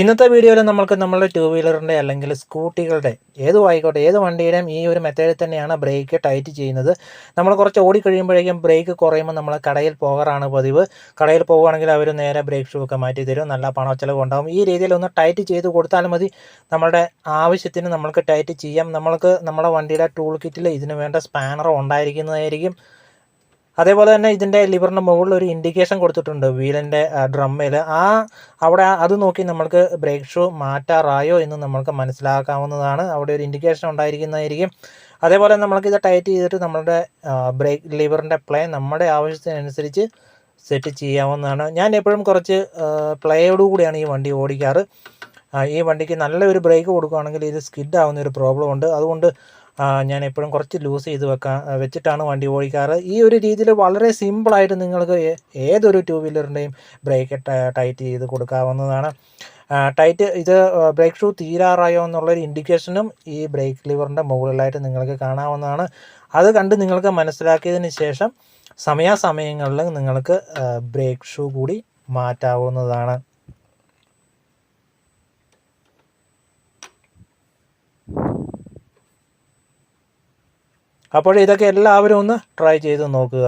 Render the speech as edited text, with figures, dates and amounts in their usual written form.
ഇന്നത്തെ വീഡിയോയിൽ നമ്മളുടെ ടൂ വീലറിൻ്റെ അല്ലെങ്കിൽ സ്കൂട്ടികളുടെ ഏതും ആയിക്കോട്ടെ ഏത് വണ്ടിയുടെയും ഈ ഒരു മെത്തേഡിൽ തന്നെയാണ് ബ്രേക്ക് ടൈറ്റ് ചെയ്യുന്നത്. നമ്മൾ കുറച്ച് ഓടിക്കഴിയുമ്പോഴേക്കും ബ്രേക്ക് കുറയുമ്പോൾ നമ്മൾ കടയിൽ പോകാറാണ് പതിവ്. കടയിൽ പോകുകയാണെങ്കിൽ അവർ നേരെ ബ്രേക്ക് ഷൂ ഒക്കെ മാറ്റി തരും, നല്ല പണച്ചിലവ് ഉണ്ടാകും. ഈ രീതിയിൽ ഒന്ന് ടൈറ്റ് ചെയ്ത് കൊടുത്താൽ മതി, നമ്മളുടെ ആവശ്യത്തിന് നമ്മൾക്ക് ടൈറ്റ് ചെയ്യാം. നമ്മുടെ വണ്ടിയുടെ ടൂൾ കിറ്റിൽ ഇതിന് വേണ്ട സ്പാനറും ഉണ്ടായിരിക്കുന്നതായിരിക്കും. അതേപോലെ തന്നെ ഇതിൻ്റെ ലിവറിൻ്റെ മുകളിൽ ഒരു ഇൻഡിക്കേഷൻ കൊടുത്തിട്ടുണ്ട് വീലിൻ്റെ ഡ്രമ്മിൽ. അവിടെ അത് നോക്കി നമ്മൾക്ക് ബ്രേക്ക് ഷൂ മാറ്റാറായോ എന്ന് നമ്മൾക്ക് മനസ്സിലാക്കാവുന്നതാണ്. അവിടെ ഒരു ഇൻഡിക്കേഷൻ ഉണ്ടായിരിക്കുന്നതായിരിക്കും. അതേപോലെ നമ്മൾക്കിത് ടൈറ്റ് ചെയ്തിട്ട് നമ്മളുടെ ബ്രേക്ക് ലിവറിൻ്റെ പ്ലേ നമ്മുടെ ആവശ്യത്തിനനുസരിച്ച് സെറ്റ് ചെയ്യാവുന്നതാണ്. ഞാൻ എപ്പോഴും കുറച്ച് പ്ലേയോട് കൂടിയാണ് ഈ വണ്ടി ഓടിക്കാറ്. ഈ വണ്ടിക്ക് നല്ലൊരു ബ്രേക്ക് കൊടുക്കുകയാണെങ്കിൽ ഇത് സ്കിഡ് ആവുന്ന ഒരു പ്രോബ്ലം ഉണ്ട്. അതുകൊണ്ട് ഞാൻ എപ്പോഴും കുറച്ച് ലൂസ് ചെയ്ത് വെച്ചിട്ടാണ് വണ്ടി ഓടിക്കാറ്. ഈ ഒരു രീതിയിൽ വളരെ സിമ്പിളായിട്ട് നിങ്ങൾക്ക് ഏതൊരു ടൂ വീലറിൻ്റെയും ബ്രേക്ക് ടൈറ്റ് ചെയ്ത് കൊടുക്കാവുന്നതാണ്. ഇത് ബ്രേക്ക് ഷൂ തീരാറായോ എന്നുള്ളൊരു ഇൻഡിക്കേഷനും ഈ ബ്രേക്ക് ലിവറിൻ്റെ മുകളിലായിട്ട് നിങ്ങൾക്ക് കാണാവുന്നതാണ്. അത് കണ്ട് നിങ്ങൾക്ക് മനസ്സിലാക്കിയതിന് ശേഷം സമയാസമയങ്ങളിൽ നിങ്ങൾക്ക് ബ്രേക്ക് ഷൂ കൂടി മാറ്റാവുന്നതാണ്. അപ്പോൾ ഇതൊക്കെ എല്ലാവരും ഒന്ന് ട്രൈ ചെയ്ത് നോക്കുക.